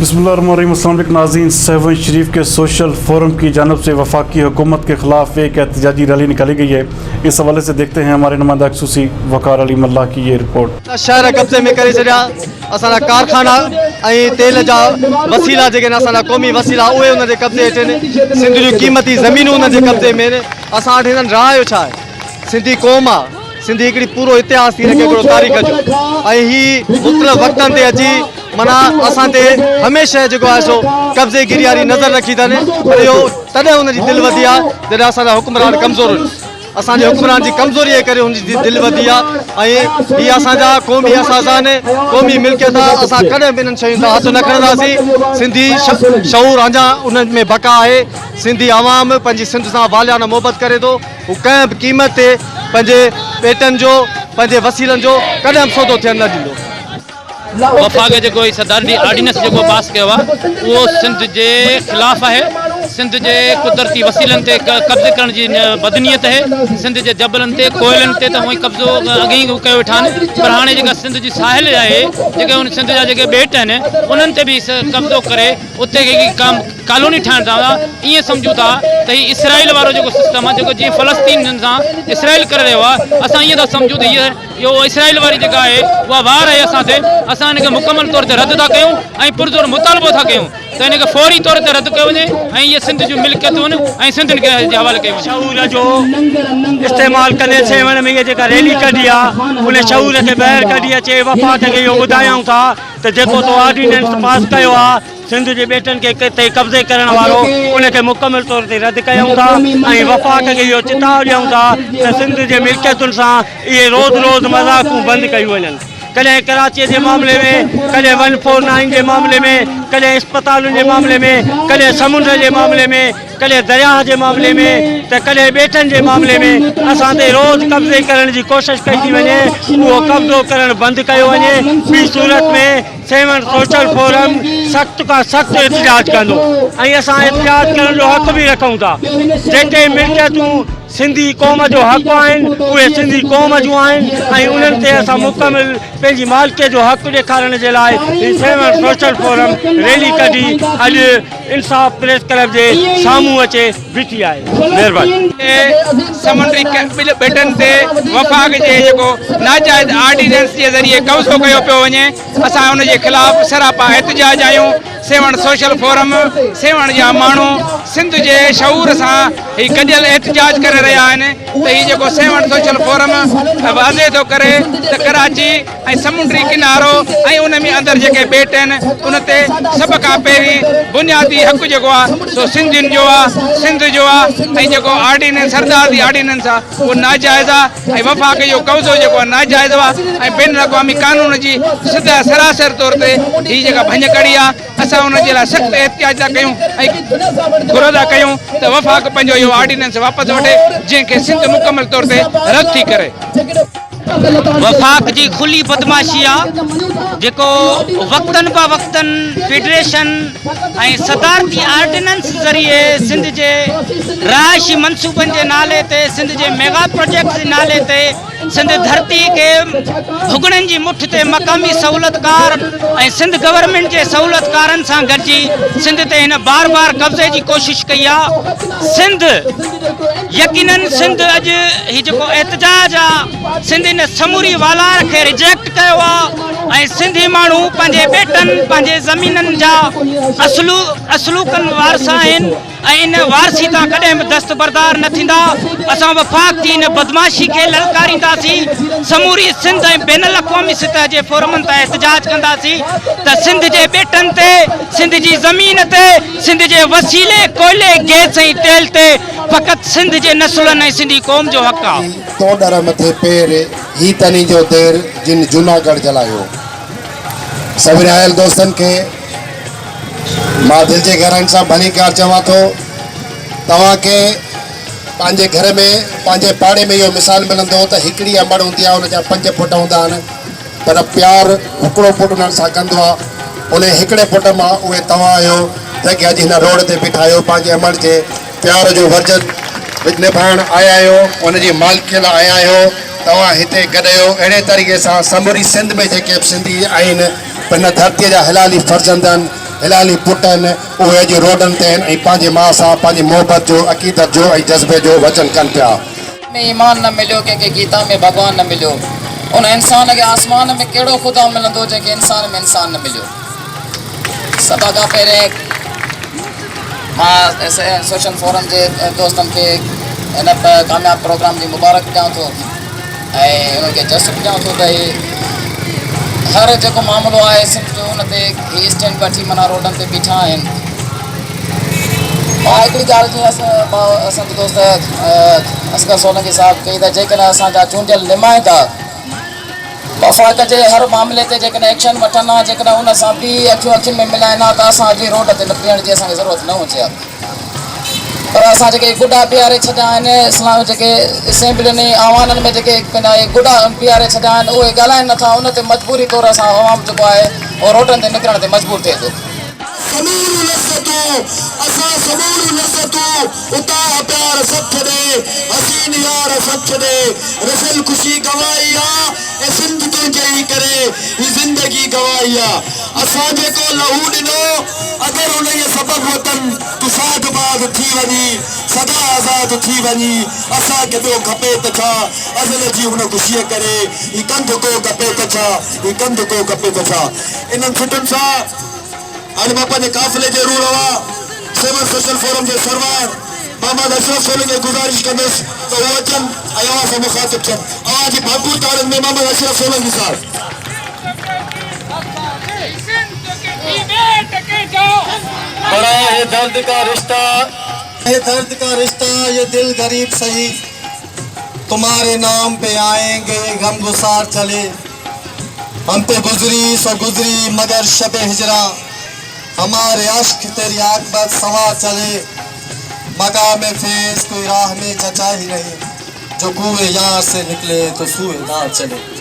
बिस्मिल्लाहिर्रहमानिर्रहीम। अस्सलाम वालेकुम नाज़रीन। 7 शरीफ के सोशल फोरम की जानब से वफाकी हुकूमत के ख़िलाफ़ एक एहतजाजी रैली निकाली गई है। इस हवाले से देखते हैं हमारे नुमाइंदा खसूसी वकार अली मल्ला की ये रिपोर्ट। शहर कब्ज़े में करे छॾिया असांजा कारखाना ऐं तेल जा वसीला जेके असांजा क़ौमी वसीला उहे उन जे कब्ज़े हेठि आहिनि। सिंध जूं क़ीमती ज़मीनूं उन जे कब्ज़े में आहिनि। असां वटि हिननि राह जो छा आहे? सिंधी क़ौम आहे, सिंधी हिकिड़ी पूरो इतिहास थी रखे हिकिड़ो तारीख़ जो, ऐं ही मुख़्तलिफ़ वक़्तनि ते अची माना असां ते हमेशह जेको आहे सो कब्ज़े गिरियारी नज़र रखी अथनि। पर इहो तॾहिं हुनजी दिलि वधी आहे जॾहिं असांजा हुकुमरान कमज़ोर हुआ। असांजे हुकुमरान जी कमज़ोरी जे करे हुनजी दिलि वधी आहे ऐं हीअ असांजा क़ौमी असासा आहिनि, क़ौमी मिल्कियत आहे। असां कॾहिं बि इन्हनि शयुनि तां हथु न खणंदासीं। सिंधी शऊर अञा उन्हनि में बका आहे। सिंधी आवाम पंहिंजी सिंध सां वालियाना मोहबत करे थो। हू कंहिं बि क़ीमत ते पंहिंजे पेटनि जो पंहिंजे वसीलनि जो कॾहिं बि सौदो थियणु न ॾींदो। वफ़ाक़ जेको सदारती ऑर्डिनेंस जेको पास कयो आहे उहो सिंध जे ख़िलाफ़ु आहे। सिंध जे कुदरती वसीलनि ते कब्ज़े करण जी बदनीयत आहे। सिंध जे जबलनि ते कोयलनि ते त हूअं कब्ज़ो अॻे ई कयो वेठा आहिनि, पर हाणे जेका सिंध जी साहिल आहे जेके उन सिंध जा जेके ॿेट आहिनि उन्हनि ते बि कब्ज़ो करे उते कॉलोनी ठाहिण था। ईअं सम्झूं था त हीउ इसराइल वारो जेको सिस्टम आहे जेको जीअं फ़लस्तीन सां इसराइल करे रहियो आहे, असां ईअं था सम्झूं त इहो इसराइल वारी जेका आहे उहा वार आहे असां ते। असां हिनखे मुकमल तौर ते रद्द था कयूं ऐं पुरज़ोर मुतालबो था कयूं त हिनखे फौरी तौर ते रद्द कयो वञे ऐं इहे सिंध जूं मिल्कियतूं आहिनि ऐं सिंधियुनि खे हवाले कयो वञे। शऊर जो इस्तेमालु कंदे सेवण में इहा जेका रैली कढी आहे उन शऊर खे ॿाहिरि कढी अचे वफ़ाक़ खे इहो ॿुधायूं था त जेको तो ऑर्डिनेंस पास कयो आहे सिंध जे ॿेटनि खे ते कब्ज़े करण वारो उनखे मुकमल तौर ते रद्द कयूं था ऐं वफ़ाक़ खे इहो चिताव ॾियूं था त सिंध जे मिल्कियतुनि सां इहे रोज़ रोज़ मज़ाक़ूं बंदि कयूं वञनि। कॾहिं कराची के मामले में, कॾहिं 149 के मामले में, कॾहिं अस्पतालों के मामले में, कॾहिं समुंड के मामले में, कॾहिं दरिया के मामले में, तो कॾहिं ॿेटनि के मामले में असां ते रोज़ कब्ज़े करण की कोशिश कई थी वञे। उहो कब्ज़ो करण बंदि कयो वञे। ॿी सूरत में 7 सोशल फोरम सख़्त का सख़्त एहतजाज कंदो ऐं असां एहतजाज करण जो हक़ भी रखूं था। जेके मिल्कियतूं सिंधी क़ौम जो हक़ आहिनि उहे सिंधी क़ौम जूं आहिनि ऐं उन्हनि ते असां मुकमिल पंहिंजी मालिकीअ जो हक़ ॾेखारण जे लाइ 7 सोशल फोरम रैली कढी अॼु इंसाफ़ प्रेस क्लब जे साम्हूं अचे बीठी आहे। महिरबानी। समुंडी ॿेटनि ते वफ़ाक़ जे जेको नाजाइज़ ऑर्डिनेंस जे ज़रिए कब्ज़ो कयो पियो वञे, असां उन जे ख़िलाफ़ सरापा एहतजाज आहियूं। 7 सोशल फोरम 7 जा माण्हू सिंध जे शऊर सां ही गॾियल एहतजाज करे रहिया आहिनि त हीउ जेको 7 सोशल फोरम वाज़े थो करे त कराची ऐं समुंडी किनारो ऐं उन में अंदरि जेके ॿेट आहिनि उन ते सभ खां पहिरीं बुनियादी हक़ जेको आहे सो सिंधियुनि जो आहे, सिंध जो आहे ऐं जेको ऑर्डिनेंस सरदार जी ऑर्डिनेंस आहे उहो नाजाइज़ आहे ऐं वफ़ाक़ जो कब्ज़ो जेको आहे नाजाइज़ आहे ऐं बैन अक़वामी कानून जी सिधा सरासर तौर ते हीअ जेका भञ कड़ी आहे। असां उन जे लाइ सख़्तु एहतियाज था कयूं ऐं घुर था कयूं त वफ़ाक़ पंहिंजो इहो ऑर्डिनेंस वापसि वठे जंहिंखे सिंध मुकमल तौर ते रद्द थी करे। वफ़ाक़ जी खुली बदमाशी आहे जेको वक्तन बा वक्तन फेडरेशन ऐं सदारती ऑर्डिनेंस ज़रिए सिंध जे रहायशी मनसूबनि जे नाले ते, सिंध जे मेगा प्रोजेक्ट जे नाले ते सिंध धरती के भुगड़नि जी मुठ ते मक़ामी सहूलतकार ऐं सिंध गवर्नमेंट जे सहूलतकारनि सां गॾिजी सिंध ते हिन बार बार कब्ज़े की कोशिश कई आहे। सिंध यकीनन सिंध अॼु ही जेको एहतजाज आहे सिंध इन समूरी वालार के रिजेक्ट कयो आहे ऐं सिंधी माण्हू पंहिंजे ॿेटनि पंहिंजे ज़मीननि जा असलूकनि वारसा आहिनि ऐं इन वारसी तां कॾहिं बि दस्तबरदार न थींदा। असां वफ़ाक़ जी इन बदमाशी खे ललकारींदासीं। समूरी सिंध ऐं बैन अक़वामी सतह जे फोरमनि तां एहतजाज कंदासीं त सिंध जे ॿेटनि ते, सिंध जी ज़मीन ते, सिंध जे वसीले कोयले गैस ऐं तेल ते फ़क़ति सिंध जे नसुलनि ऐं सिंधी क़ौम जो हक़ आहे। तो डर मथे पेर ही तनी जो देर जिन जूनागढ़ जलायो। सभिनी आयल दोस्तन के मां दिल जे घरनि सां भलीकार चवां थो। तव्हां के पंहिंजे घर में पंहिंजे पाड़े में इहो मिसाल मिलंदो त हिकिड़ी अंबड़ हूंदी आहे उन जा 5 फुट हूंदा आहिनि, पर प्यार हिकिड़ो फुट उन्हनि सां कंदो आहे। उन हिकिड़े फुट मां उहे तव्हां आहियो जेके अॼु हिन रोड ते बीठा आहियो, पंहिंजे अमड़ जे प्यार जो वर्जन निभाइण आया आहियो, उनजी मालिकीअ लाइ आया आहियो। तव्हां हिते गॾियो अहिड़े तरीक़े सां समूरी सिंध में जेके सिंधी आहिनि हिन धरतीअ जा हलाली फर्ज़ंद आहिनि, हिलाली पुट आहिनि उहे अॼु रोडनि ते आहिनि ऐं पंहिंजे माउ सां पंहिंजी मोहबत जो अक़ीदत जो ऐं जज़्बे जो वचन कनि पिया। में ईमान न मिलियो, कंहिंखे गीता में भॻवान न मिलियो, उन इंसान खे आसमान में कहिड़ो ख़ुदा मिलंदो जंहिंखे इंसान में इंसान न मिलियो। सभा खां पहिरें मां सोशल फोरम जे दोस्तनि खे हिन कामयाबु प्रोग्राम जी मुबारक ॾियां थो ऐं उन्हनि खे जश्न ॾियां थो त हर जेको मामिलो आहे सिंध जो उन ते ही स्टैंड वठी माना रोडनि ते बीठा आहिनि। मां हिकिड़ी ॻाल्हि जीअं असांजो दोस्त असगर सोलंकी साहिबु कई त जेकॾहिं असांजा चूंडियल नुमाइंदा वफ़ाक़ जे हर मामले ते जेकॾहिं एक्शन वठनि हा, जेकॾहिं उन सां बि अखियुनि में मिलाइनि हा त असां अॼु रोड ते बीहण जी असांखे ज़रूरत न हुजे हा। पर असां जेके गुॾा बीहारे छॾिया आहिनि इस्लाम जेके असेंबलियुनि आवाननि में जेके पंहिंजा गुॾा बीहारे छॾिया आहिनि उहे ॻाल्हाइनि नथा, उन ते मजबूरी तौरु असां आवाम जेको आहे उहो रोडनि ते निकिरण ते मजबूर थिए थो। खुशी गवाई आहे सिंध तुंहिंजे ई करे ही ज़िंदगी गवाई आहे। असां जेको लहू ॾिनो अगरि उन जे सबबु वतन तुसाद बाद थी वञी सदा आज़ाद थी वञी असांखे ॿियो खपे त छा अज़ल जी हुन ख़ुशीअ करे ही कंध को खपे त छा, ही कंध को खपे त छा। इन्हनि छुटियुनि सां हाणे मां पंहिंजे काफ़िले जे रूह रवा सेवन सोशल फोरम जे सरवार मोहम्मद अशरफ सोलंकी खे गुज़ारिश कंदुसि त उहो अचनि ऐं अवां सां मुखातिब थियनि। अवां जी भरपूर तारीफ़ में मोहम्मद अशरफ सोलंकी साहब। बड़ा है दर्द का रिश्ता, है दर्द का रिश्ता, ये दिल गरीब सही, तुम्हारे नाम पे आएंगे गमगुसार चले, हम पे गुजरी सो गुजरी मगर शब हिजरा, हमारे अश्क तेरी आकबत सवा चले, मकाम फैज़ कोई राह में चचा ही नहीं, जो कुएं यार से निकले तो सूए ना चले।